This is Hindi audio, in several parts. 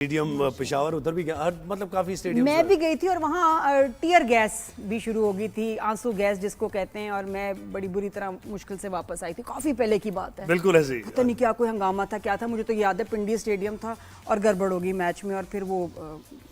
स्टेडियम पेशावर उधर भी गया, मतलब काफी स्टेडियम मैं भी गई थी और वहाँ टीयर गैस भी शुरू हो गई थी, आंसू गैस जिसको कहते हैं, और मैं बड़ी बुरी तरह मुश्किल से वापस आई थी। काफी पहले की बात है, बिल्कुल ऐसे ही। पता नहीं क्या कोई हंगामा था, क्या था, मुझे तो याद है पिंडी स्टेडियम था और गड़बड़ होगी मैच में और फिर वो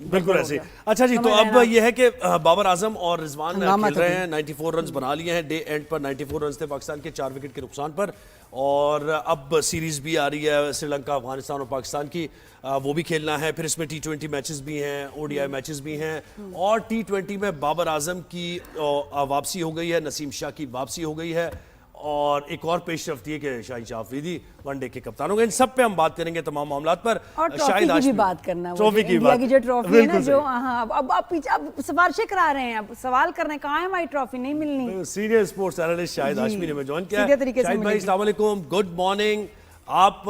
बिल्कुल ऐसे। अच्छा जी, तो अब यह है कि बाबर आजम और रिजवान खेल रहे हैं, 94 रन बना लिए हैं। डे एंड पर 94 रन थे पाकिस्तान के 4 विकेट के नुकसान पर, और अब सीरीज भी आ रही है श्रीलंका, अफगानिस्तान और पाकिस्तान की, वो भी खेलना है। फिर इसमें T20 मैचेस भी हैं, ODI मैचेस भी हैं, और T20 में बाबर आजम की वापसी हो गई है, नसीम शाह की वापसी हो गई है, और एक और पेशरफ्ती है कि शाहिद शाह अफरीदी वनडे के कप्तान हो गए। इन सब पे हम बात करेंगे, तमाम मामलात पर। और ट्रॉफी की भी बात करना, ट्रॉफी की इंडिया बात, की जो ट्रॉफी है ना, जो अब पीछे अब सिफारिशें करा रहे हैं, अब सवाल कर रहे हैं कहाँ है हमारी ट्रॉफी, नहीं मिलनी। Senior sports analyst Shahid Hashmi ने ज्वाइन किया। शाहिद भाई अस्सलाम वालेकुम, गुड मॉर्निंग। आप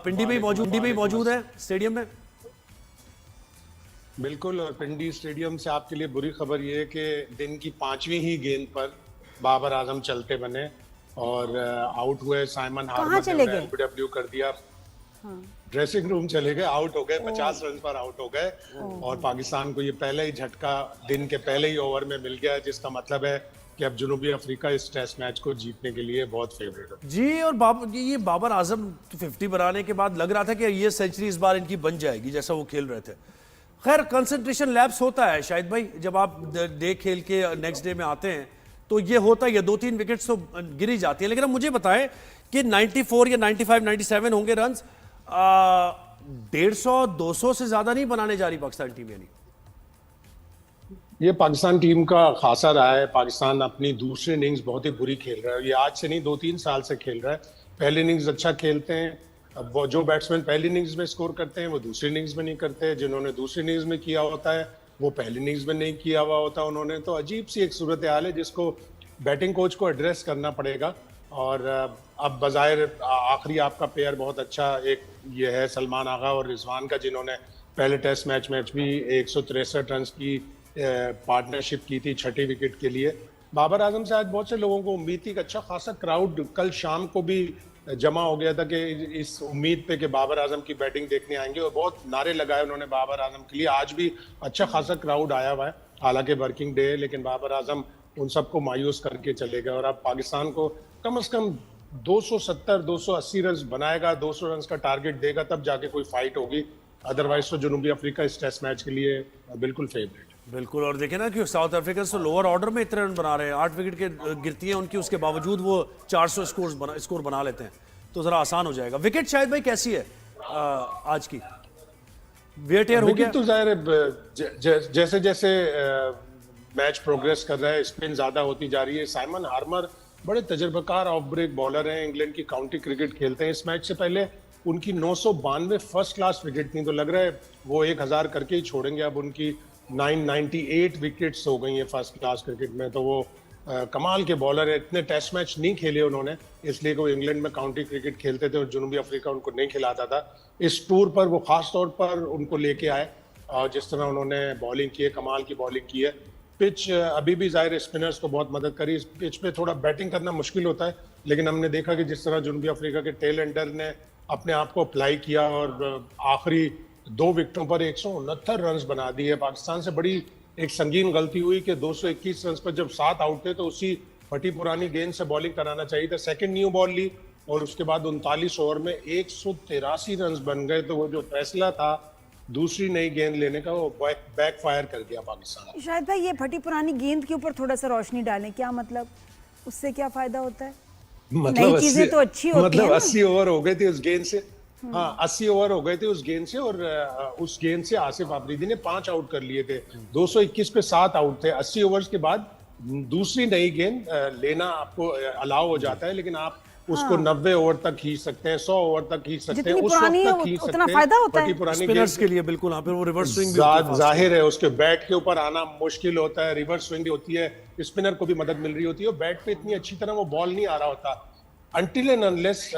पिंडी में मौजूद है स्टेडियम में? बिल्कुल, और पिंडी स्टेडियम से आपके लिए बुरी खबर ये है कि दिन की 5वीं ही गेंद पर बाबर आजम चलते बने और आउट हुए। साइमन हार्मर ने एलबीडब्ल्यू कर दिया, ड्रेसिंग रूम चले गए, आउट हो गए, 50 रन पर आउट हो गए, और पाकिस्तान को ये पहले ही झटका दिन के पहले ही ओवर में मिल गया, जिसका मतलब है कि अब जनूबी अफ्रीका इस टेस्ट मैच को जीतने के लिए बहुत फेवरेट है जी। और ये बाबर आजम 50 बनाने के बाद लग रहा था कि ये सेंचुरी इस बार इनकी बन जाएगी, जैसा वो खेल रहे थे। खैर, कंसंट्रेशन लैप्स होता है शाहिद भाई, जब आप डे खेल के नेक्स्ट डे में आते हैं तो ये होता है, 2-3 विकेट्स तो गिरी जाती है। लेकिन अब मुझे बताएं कि 94 या 95, 97 होंगे रन, 150, 200 से ज्यादा नहीं बनाने जा रही पाकिस्तान टीम। यानी ये पाकिस्तान टीम का खासा रहा है। पाकिस्तान अपनी दूसरी इनिंग्स बहुत ही बुरी खेल रहा है। ये आज से नहीं, 2-3 साल से खेल रहा है। पहली इनिंग्स अच्छा खेलते हैं, अब वो जो बैट्समैन पहली इनिंग्स में स्कोर करते हैं वो दूसरी इनिंग्स में नहीं करते, जिन्होंने दूसरी इनिंग्स में किया होता है वो पहली इनिंग्स में नहीं किया हुआ होता उन्होंने। तो अजीब सी एक सूरत हाल है जिसको बैटिंग कोच को एड्रेस करना पड़ेगा। और अब बज़ाहिर आखिरी आपका पेयर बहुत अच्छा एक ये है, सलमान आगा और रिजवान का, जिन्होंने पहले टेस्ट मैच भी 163 रन की पार्टनरशिप की थी 6ठी विकेट के लिए। बाबर आजम से आज बहुत से लोगों को उम्मीद थी कि अच्छा खासा क्राउड कल शाम को भी जमा हो गया था कि इस उम्मीद पे कि बाबर आजम की बैटिंग देखने आएंगे, और बहुत नारे लगाए उन्होंने बाबर आजम के लिए। आज भी अच्छा खासा क्राउड आया हुआ है, हालांकि वर्किंग डे है, लेकिन बाबर आजम उन सबको मायूस करके चले गए। और अब पाकिस्तान को कम से कम 270-280 रन बनाएगा, 200 रन का टारगेट देगा, तब जाके कोई फाइट होगी। अदरवाइज तो जनूबी अफ्रीका इस टेस्ट मैच के लिए बिल्कुल फेवरेट। बिल्कुल, और देखें ना कि साउथ अफ्रीका तो लोअर ऑर्डर में इतने रन बना रहे हैं, 8 विकेट के गिरती हैं उनकी, उसके बावजूद वो 400 स्कोर बना लेते हैं, तो जरा आसान हो जाएगा। विकेट शायद भाई कैसी है आज की? वेट एयर हो गया तो जाहिर है जैसे जैसे मैच प्रोग्रेस कर रहा है, स्पिन ज्यादा होती जा रही है। साइमन हार्मर बड़े तजर्बाकार ऑफ ब्रेक बॉलर हैं, इंग्लैंड की काउंटी क्रिकेट खेलते हैं। इस मैच से पहले उनकी 992 फर्स्ट क्लास विकेट थी, तो लग रहा है वो 1000 करके ही छोड़ेंगे। अब उनकी 998 विकेट्स हो गई हैं फर्स्ट क्लास क्रिकेट में, तो वो कमाल के बॉलर है। इतने टेस्ट मैच नहीं खेले उन्होंने, इसलिए वो इंग्लैंड में काउंटी क्रिकेट खेलते थे और जनूबी अफ्रीका उनको नहीं खिलाता था। इस टूर पर वो खास तौर पर उनको लेके आए, और जिस तरह उन्होंने बॉलिंग की है, कमाल की बॉलिंग की है। पिच अभी भी जाहिर स्पिनर्स को बहुत मदद करी। इस पिच पे थोड़ा बैटिंग करना मुश्किल होता है, लेकिन हमने देखा कि जिस तरह जनूबी अफ्रीका के टेल एंडर ने अपने आप को अप्लाई किया और आखिरी 2 विकेटों पर 169 रन बना दिए। पाकिस्तान से बड़ी एक संगीन गलती हुई कि 221 रन पर जब 7 आउट थे तो उसी फटी पुरानी गेंद से बॉलिंग कराना चाहिए था। सेकंड न्यू बॉल ली और उसके बाद 39 ओवर में 183 रन बन गए, तो वो जो फैसला था दूसरी नई गेंद लेने का, वो बैक फायर कर गया पाकिस्तान। शायद भाई ये फटी पुरानी गेंद के ऊपर थोड़ा सा रोशनी डालें, क्या मतलब, उससे क्या फायदा होता है? मतलब चीजें तो अच्छी होती मतलब है 80 ओवर हो गए थे उस गेंद से। हाँ, 80 ओवर हो गए थे उस गेंद से, और उस गेंद से आसिफ आफरीदी ने 5 आउट कर लिए थे। 221 पे 7 आउट थे। 80 ओवर्स के बाद दूसरी नई गेंद लेना आपको अलाउ हो जाता है, लेकिन आप उसको 90 ओवर तक खींच सकते हैं, 100 ओवर तक खींच सकते हैं, उस वक्त तक खींच सकते हैं। फायदा होता है पुरानी स्पिनर्स के लिए। बिल्कुल, यहाँ पे वो रिवर्स स्विंग भी जाहिर है, उसके बैट के ऊपर आना मुश्किल होता है, रिवर्स स्विंग होती है, स्पिनर को भी मदद मिल रही होती है, बैट पे इतनी अच्छी तरह वो बॉल नहीं आ रहा होता अनटिल एंड अनलेस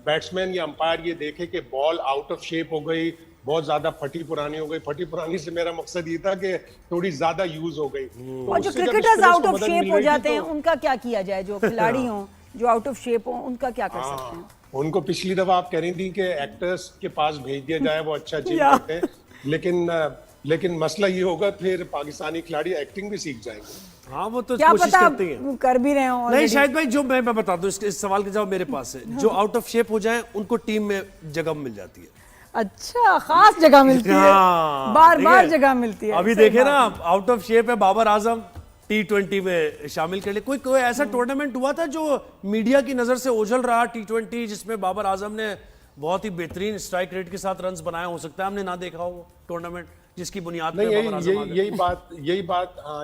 बैट्समैन या अंपायर ये देखे कि बॉल आउट ऑफ शेप हो गई, बहुत ज्यादा फटी पुरानी हो गई। फटी पुरानी से मेरा मकसद ये था कि थोड़ी ज्यादा यूज हो गई। और जो क्रिकेटर्स आउट ऑफ शेप हो जाते हैं उनका क्या किया जाए? जो खिलाड़ी हों जो आउट ऑफ शेप हो, उनका क्या कर सकते हैं? उनको पिछली दफा आप कह रही थी कि एक्टर्स के पास भेज दिया जाए, वो अच्छा चीज करते हैं। लेकिन मसला ये होगा फिर पाकिस्तानी खिलाड़ी एक्टिंग भी सीख जाएंगे। हाँ वो तो क्या कोशिश पता करते हैं। कर भी रहे हो नहीं already। शायद भाई, जो मैं बता दूं, इस सवाल का जवाब मेरे पास है। जो आउट ऑफ शेप हो जाए उनको टीम में जगह मिल जाती है। अच्छा, खास जगह मिलती है, हाँ, बार ठीक बार है। जगह मिलती है। अभी सही देखे ना, बात आउट ऑफ शेप है बाबर आजम, T20 में शामिल कर ले। कोई ऐसा टूर्नामेंट हुआ था जो मीडिया की नजर से ओझल रहा, T20, जिसमें बाबर आजम ने बहुत ही बेहतरीन स्ट्राइक रेट के साथ रन्स बनाए? हो सकता है हमने ना देखा हो टूर्नामेंट जिसकी बुनियाद पर नहीं, बाबर आजम आ गए।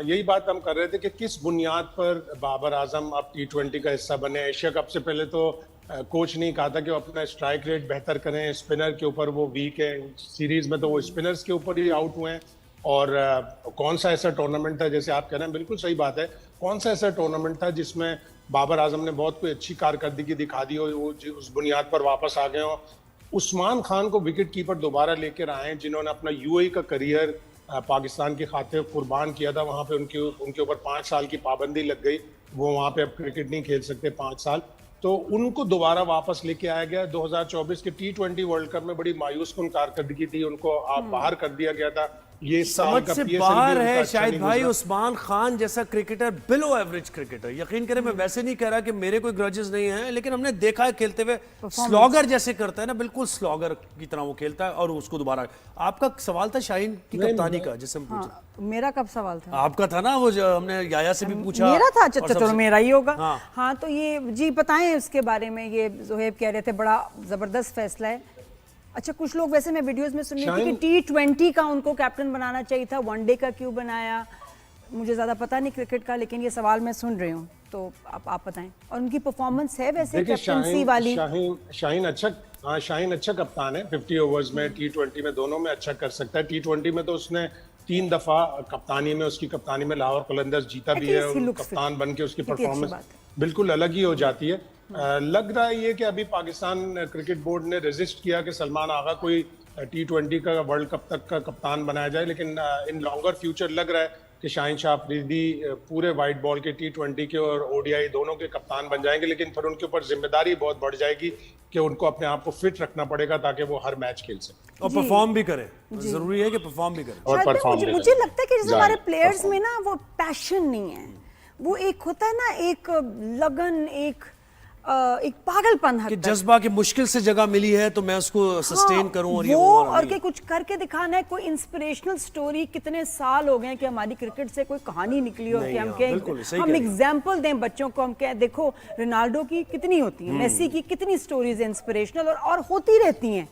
यही बात हम कर रहे थे कि किस बुनियाद पर बाबर आजम अब T20 का हिस्सा बने। एशिया कप से पहले तो कोच ने कहा था कि वो अपना स्ट्राइक रेट बेहतर करें, स्पिनर के ऊपर वो वीक है। सीरीज में तो वो स्पिनर्स के ऊपर ही आउट हुए हैं। और कौन सा ऐसा टूर्नामेंट था, जैसे आप कह रहे हैं, बिल्कुल सही बात है, कौन सा ऐसा टूर्नामेंट था जिसमें बाबर आजम ने बहुत कोई अच्छी कारकर्दगी दिखा दी हो, वो उस बुनियाद पर वापस आ गए हो। उस्मान खान को विकेट कीपर दोबारा लेकर आए, जिन्होंने अपना यूएई का करियर पाकिस्तान की खातिर कुर्बान किया था। वहां पे उनके ऊपर 5 साल की पाबंदी लग गई, वो वहां पे अब क्रिकेट नहीं खेल सकते 5 साल। तो उनको दोबारा वापस लेके आया गया। 2024 के T20 वर्ल्ड कप में बड़ी मायूस कुन कारकर्दगी थी, उनको बाहर कर दिया गया था। ये समझ साल का से PSL भी बाहर उनका है अच्छा शायद नहीं भाई। गुजरा। उस्मान खान जैसा क्रिकेटर, बिलो एवरेज क्रिकेटर, यकीन करें, मैं वैसे नहीं कह रहा कि मेरे कोई ग्रजेस नहीं है, लेकिन हमने देखा है खेलते हुए, स्लॉगर जैसे करता है ना, बिल्कुल स्लॉगर की तरह वो खेलता है। और उसको दोबारा, आपका सवाल था शाहीन की कप्तानी का, जिससे हम पूछे। हाँ, मेरा कब सवाल था? आपका था ना वो, जो हमने याया से भी पूछा। मेरा था? अच्छा और चलो सबसे- मेरा ही होगा। हाँ। हाँ तो ये जी बताएं उसके बारे में। ये जोहेब कह रहे थे बड़ा जबरदस्त फैसला है। अच्छा, कुछ लोग, वैसे मैं वीडियोस में सुन रही थी कि T20 का उनको कैप्टन बनाना चाहिए था, वनडे का क्यों बनाया? मुझे ज्यादा पता नहीं क्रिकेट का, लेकिन ये सवाल मैं सुन रही हूँ, तो आप बताएं। और उनकी परफॉर्मेंस है वैसे देखिए, कैप्टनसी वाली? शाहीन अच्छा कप्तान है। 50 ओवर्स में, T20 में, दोनों में अच्छा कर सकता है। T20 में तो उसने 3 दफा कप्तानी में, उसकी कप्तानी में लाहौर कलंदर्स जीता भी है, और कप्तान बन के उसकी परफॉर्मेंस बिल्कुल अलग ही हो जाती है। लग रहा है ये कि अभी पाकिस्तान क्रिकेट बोर्ड ने रेजिस्ट किया कि सलमान आगा कोई T20 का वर्ल्ड कप तक का कप्तान बनाया जाए, लेकिन इन लॉन्गर फ्यूचर लग रहा है कि शाहीन शाह अफरीदी पूरे वाइट बॉल के T20 के और ODI दोनों के कप्तान बन जाएंगे। लेकिन फिर उनके ऊपर जिम्मेदारी बहुत बढ़ जाएगी कि उनको अपने आप को फिट रखना पड़ेगा ताकि वो हर मैच खेल सके और परफॉर्म भी करे। जरूरी है कि परफॉर्म भी करे। और शायद परफॉर्म मुझे लगता है कि जैसे हमारे प्लेयर्स में ना वो पैशन नहीं है, वो एक होता है ना, एक लगन, एक पागलपन हद कि तक। जज्बा की मुश्किल से जगह मिली है तो मैं उसको सस्टेन करूं, और ये वो वाला और नहीं के है। कुछ करके दिखाना है। कोई इंस्पिरेशनल स्टोरी, कितने साल हो गए हैं कि हमारी क्रिकेट से कोई कहानी निकली हो नहीं, कि हम हाँ, कहें, बिल्कुल, सही हम कह रही हैं। एग्जाम्पल दें बच्चों को, हम कहें देखो रोनाल्डो की कितनी होती है, मेसी की कितनी स्टोरीज इंस्पिरेशनल और होती रहती हैं।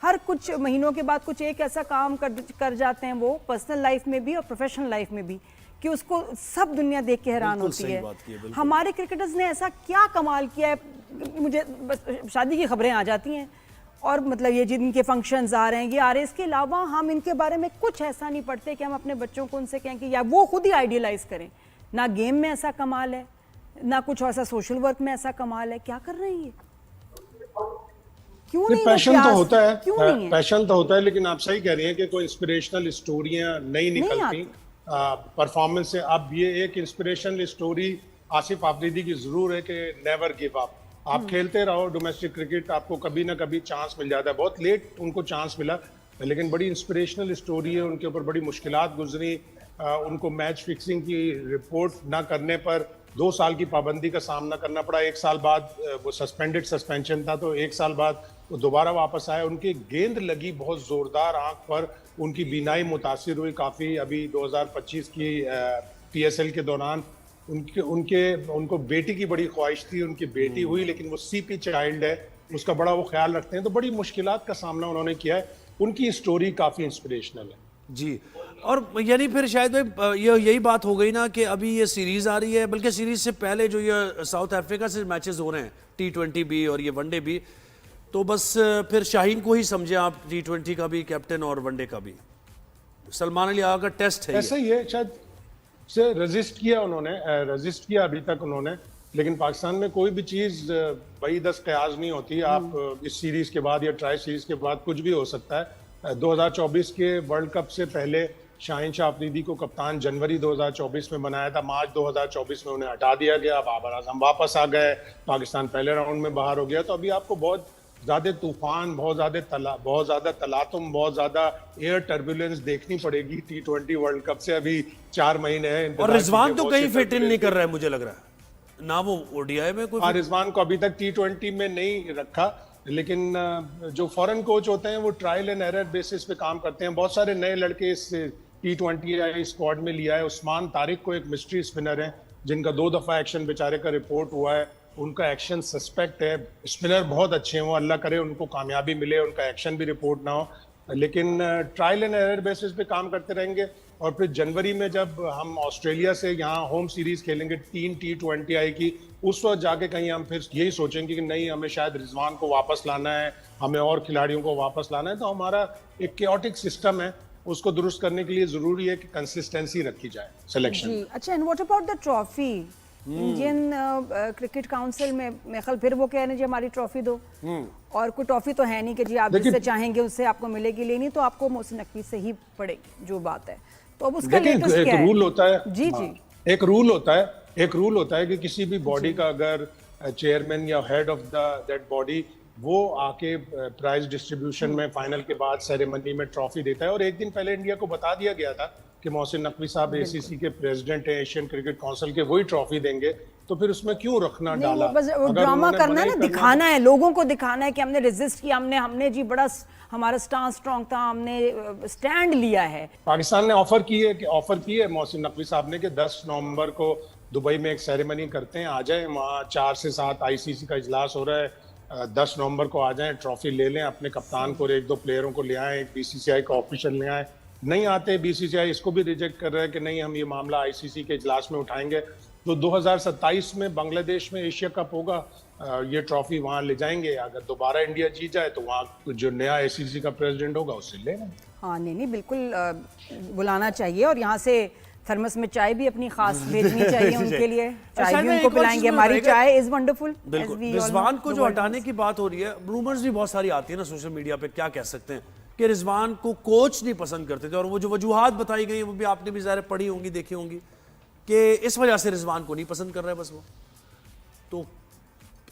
हर कुछ महीनों के बाद कुछ एक ऐसा काम कर जाते हैं वो, पर्सनल लाइफ में भी और प्रोफेशनल लाइफ में भी, कि उसको सब दुनिया देख के हैरान बिल्कुल होती सही है। बात की है, बिल्कुल। हमारे क्रिकेटर्स ने ऐसा क्या कमाल किया है? मुझे बस शादी की खबरें आ जाती हैं, और मतलब ये जिनके फंक्शंस आ रहे हैं, ये आ रहे हैं, इसके अलावा हम इनके बारे में कुछ ऐसा नहीं पढ़ते कि हम अपने बच्चों को उनसे कहें कि या वो खुद ही आइडियलाइज करें। ना गेम में ऐसा कमाल है, ना कुछ ऐसा सोशल वर्क में ऐसा कमाल है। क्या कर रहे हैं ये? क्यों नहीं? पैशन तो होता है, क्यों नहीं है? पैशन तो होता है, लेकिन आप सही कह रही हैं कि कोई इंस्पिरेशनल स्टोरियां नहीं निकलती परफॉर्मेंस से। अब ये एक इंस्पिरेशनल स्टोरी आसिफ आफरीदी की जरूर है कि नेवर गिव अप। आप खेलते रहो डोमेस्टिक क्रिकेट, आपको कभी ना कभी चांस मिल जाता है। बहुत लेट उनको चांस मिला, लेकिन बड़ी इंस्पिरेशनल स्टोरी है। उनके ऊपर बड़ी मुश्किलात गुजरी, उनको मैच फिक्सिंग की रिपोर्ट ना करने पर 2 साल की पाबंदी का सामना करना पड़ा। 1 साल बाद वो सस्पेंशन था, तो 1 साल बाद वो दोबारा वापस आए। उनकी गेंद लगी बहुत जोरदार आंख पर, उनकी बीनाई मुतासिर हुई काफ़ी। अभी 2025 की PSL के दौरान उनको बेटी की बड़ी ख्वाहिश थी, उनकी बेटी हुई, लेकिन वो CP चाइल्ड है, उसका बड़ा वो ख्याल रखते हैं। तो बड़ी मुश्किलात का सामना उन्होंने किया है। उनकी स्टोरी काफ़ी इंस्पिरेशनल है जी। और यानी फिर शायद भाई यही बात हो गई ना कि अभी ये सीरीज आ रही है, बल्कि सीरीज से पहले जो ये साउथ अफ्रीका से मैचेस हो रहे हैं, T20 भी और ये वनडे भी, तो बस फिर शाहीन को ही समझे आप, T20 का भी कैप्टन और वनडे का भी। सलमान अली आगा का टेस्ट है ऐसा ही है। शायद से रजिस्ट किया उन्होंने, रजिस्ट किया अभी तक उन्होंने, लेकिन पाकिस्तान में कोई भी चीज़ बई दस कयास नहीं होती। आप इस सीरीज के बाद या ट्राई सीरीज के बाद कुछ भी हो सकता है। 2024 के वर्ल्ड कप से पहले शाहीन शाह अफरीदी को कप्तान जनवरी 2024 में बनाया था। मार्च 2024 में उन्हें हटा दिया गया। बाबर आजम वापस आ गए, पाकिस्तान पहले राउंड में बाहर हो गया। तो अभी आपको बहुत ज्यादा तूफान, बहुत ज्यादा तलातुम, बहुत ज्यादा एयर टर्बुलेंस देखनी पड़ेगी T20 वर्ल्ड कप से। अभी 4 महीने हैं और रिजवान तो कहीं फिट इन नहीं कर रहा है मुझे लग रहा है ना, वो ओडीआई में कोई रिजवान को अभी तक T20 में नहीं रखा, लेकिन जो फॉरेन कोच होते हैं वो ट्रायल एंड एरर बेसिस पे काम करते हैं। बहुत सारे नए लड़के इस T20 स्क्वाड में लिया है। उस्मान तारिक को एक मिस्ट्री स्पिनर है जिनका 2 दफा एक्शन बेचारे का रिपोर्ट हुआ है, उनका एक्शन सस्पेक्ट है। स्पिनर बहुत अच्छे हैं, अल्लाह करे उनको कामयाबी मिले, उनका एक्शन भी रिपोर्ट ना हो, लेकिन ट्रायल एंड एरर बेसिस पे काम करते रहेंगे। और फिर जनवरी में जब हम ऑस्ट्रेलिया से यहाँ होम सीरीज खेलेंगे 3 T20 की, उस वक्त जाके कहीं हम फिर यही सोचेंगे कि नहीं, हमें शायद रिजवान को वापस लाना है, हमें और खिलाड़ियों को वापस लाना है। तो हमारा एक केओटिक सिस्टम है, उसको दुरुस्त करने के लिए जरूरी है कि कंसिस्टेंसी रखी जाए सिलेक्शन। जी अच्छा, and what about the trophy? Indian cricket council में मेरे ख्याल फिर वो कह रहे हैं जी हमारी ट्रॉफी दो, और कोई ट्रॉफी तो है नहीं कि जी आप जिससे चाहेंगे उससे आपको मिलेगी, लेनी तो आपको मोहसिन नकवी से ही पड़ेगी जो बात है। तो अब उसका लेटेस्ट क्या है? रूल होता है जी जी, एक रूल होता है कि किसी भी बॉडी का अगर चेयरमैन या हेड ऑफ दैट बॉडी वो आके प्राइज डिस्ट्रीब्यूशन में फाइनल के बाद सेरेमनी में ट्रॉफी देता है। और एक दिन पहले इंडिया को बता दिया गया था कि मोहसिन नकवी साहब ACC के प्रेसिडेंट हैं, एशियन क्रिकेट काउंसिल के, वही ट्रॉफी देंगे, तो फिर उसमें क्यों रखना डाला? बस ड्रामा करना है ना, दिखाना है, लोगों को दिखाना है कि हमने रेजिस्ट किया, हमने जी बड़ा हमारा स्टांस स्ट्रांग था, हमने स्टैंड लिया है। पाकिस्तान ने ऑफर की है मोहसिन नकवी साहब ने कि 10 नवंबर को दुबई में एक सेरेमनी करते हैं, आ जाए, वहाँ 4 से 7 ICC का इजलास हो रहा है, 10 नवंबर को आ जाएं, ट्रॉफी ले लें, अपने कप्तान को और 1-2 प्लेयरों को ले आए, एक BCCI का ऑफिशियल ले आए। नहीं आते, BCCI इसको भी रिजेक्ट कर रहा है कि नहीं, हम ये मामला ICC के इजलास में उठाएंगे। तो 2027 में बांग्लादेश में एशिया कप होगा, ये ट्रॉफी वहाँ ले जाएंगे। अगर दोबारा इंडिया जीत जाए तो वहाँ जो नया ACC का प्रेसिडेंट होगा उससे ले लेंगे। हाँ नहीं बिल्कुल बुलाना चाहिए, और यहाँ से थर्मस में चाय भी अपनी खास भेजनी चाहिए उनके लिए, चाय भी उनको पिलाएंगे। हमारी चाय इज वंडरफुल। रिजवान को जो हटाने की बात हो रही है, रूमर्स भी बहुत सारी आती है ना सोशल मीडिया पे, क्या कह सकते हैं कि रिजवान को कोच नहीं पसंद करते थे, और वो जो वजूहात बताई गई वो भी आपने भी ज़ाहिर पढ़ी होंगी, देखी होंगी, कि इस वजह से रिजवान को नहीं पसंद कर रहा है बस वो। तो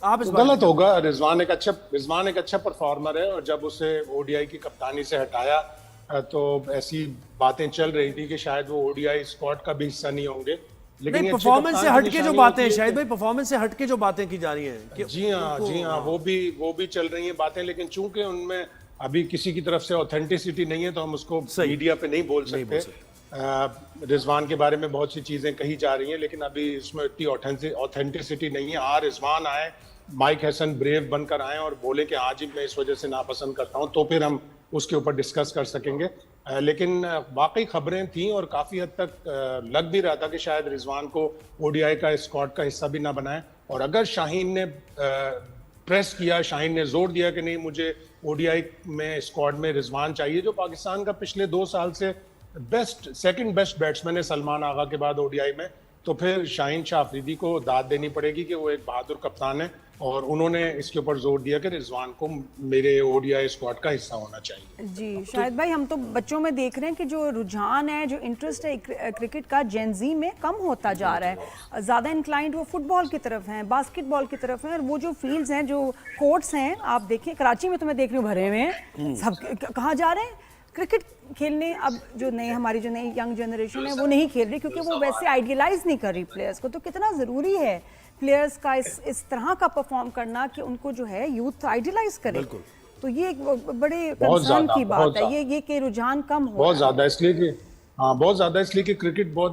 आप इस गलत होगा। रिजवान एक अच्छा परफॉर्मर है, और जब उसे ODI की कप्तानी से हटाया तो ऐसी बातें चल रही थी कि शायद वो ODI स्क्वाड का भी हिस्सा नहीं होंगे। लेकिन परफॉर्मेंस से हटके जो बातें, शायद भाई परफॉर्मेंस से हटके जो बातें की जा रही हैं, जी हाँ, वो भी चल रही हैं बातें, लेकिन चूंकि उनमें अभी किसी की तरफ से ऑथेंटिसिटी नहीं है तो हम उसको मीडिया पे नहीं बोल सकते। रिजवान के बारे में बहुत सी चीजें कही जा रही हैं, लेकिन अभी इसमें इतनी ऑथेंटिसिटी नहीं है। रिजवान आए, माइक हैसन ब्रेव बनकर आए और बोले कि आज ही मैं इस वजह से नापसंद करता हूं, तो फिर हम उसके ऊपर डिस्कस कर सकेंगे। लेकिन वाकई खबरें थी और काफी हद तक लग भी रहा था कि शायद रिजवान को ODI का स्क्वाड का हिस्सा भी ना बनाए। और अगर शाहीन ने प्रेस किया, शाहीन ने जोर दिया कि नहीं, मुझे ODI में स्क्वाड में रिजवान चाहिए, जो पाकिस्तान का पिछले 2 साल से सेकंड बेस्ट बैट्समैन है सलमान आगा के बाद ODI में, तो फिर शाहीन शाह अफरीदी को दाद देनी पड़ेगी कि वो एक बहादुर कप्तान है, और उन्होंने इसके ऊपर जोर दिया कि रिजवान को मेरे ODI स्क्वाड का हिस्सा होना चाहिए। जी शायद भाई, हम तो बच्चों में देख रहे हैं कि जो रुझान है, जो इंटरेस्ट है क्रिकेट का जेनजी में कम होता जा रहा है। ज़्यादा इंक्लाइंड वो फुटबॉल की तरफ हैं, बास्केटबॉल की तरफ हैं, और वो जो फील्ड्स हैं, जो कोर्ट्स हैं, आप देखिए कराची में तो मैं देख रही हूँ भरे हुए हैं, सब कहाँ जा रहे हैं क्रिकेट खेलने। अब जो हमारी जो नई यंग जनरेशन है वो नहीं खेल रही, क्योंकि वो वैसे आइडियलाइज नहीं कर रही प्लेयर्स को। तो कितना ज़रूरी है प्लेयर्स का इस तरह का परफॉर्म करना कि उनको जो है यूथ आइडियलाइज करे। तो ये एक बड़े कंसर्न की बात है, ये कि रुझान कम हो बहुत ज़्यादा, इसलिए कि क्रिकेट बहुत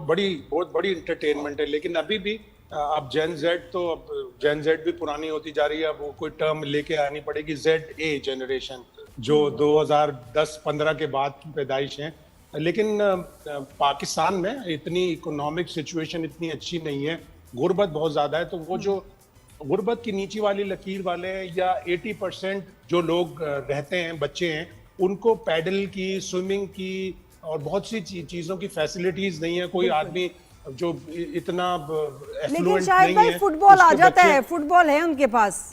बड़ी इंटरटेनमेंट है। लेकिन अभी भी अब जेन जेड भी पुरानी होती जा रही है, अब वो कोई टर्म लेके आनी पड़ेगी, ZA जनरेशन, जो 2010-15 के बाद की पैदाइश है। लेकिन पाकिस्तान में इतनी इकोनॉमिक सिचुएशन इतनी अच्छी नहीं है, गुर्बत बहुत ज़्यादा है। तो वो जो गुर्बत की नीचे वाली लकीर वाले हैं, या 80% जो लोग रहते हैं, बच्चे हैं, उनको पैडल की, स्विमिंग की और बहुत सी चीज़ों की फैसिलिटीज़ नहीं है। कोई आदमी जो इतना लेकिन शायद भाई फुटबॉल आ जाता है, फुटबॉल है उनके पास,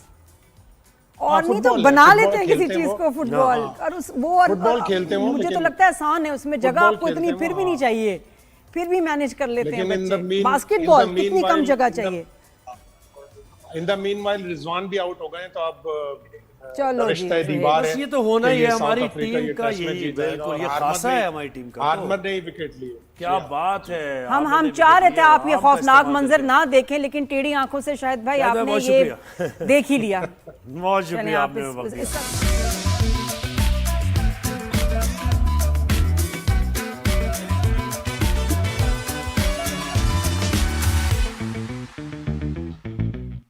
और नहीं तो बना लेते हैं किसी चीज को फुटबॉल, और फुटबॉल खेलते हैं। मुझे तो लगता है आसान है, उसमें जगह आपको इतनी फिर भी नहीं चाहिए, फिर भी मैनेज कर लेते हैं बच्चे। बास्केटबॉल कितनी कम जगह चाहिए। इन द मीनवाइल रिजवान भी आउट हो गए, तो अब चलो जी, रिश्ता दीवार बस है। ये तो होना ही है साउथ हमारी अफ्रीका टीम ये का, टेस्ट मैच यही जीता है बिल्कुल और ये हार्मर खासा ने- है हमारी टीम का। हार्मर ने ही विकेट लिए। क्या बात है, हम आपने विकेट चाह रहे थे लिया, आप ये आराम का खौफनाक इस्तेमाल मंजर करके। ना देखें, लेकिन टेढ़ी आंखों से शायद भाई शायद आपने बहुत ये शुक्रिया। देख ही लिया। बहुत चलें शुक्रिया आप आपने वक्त दिया। इस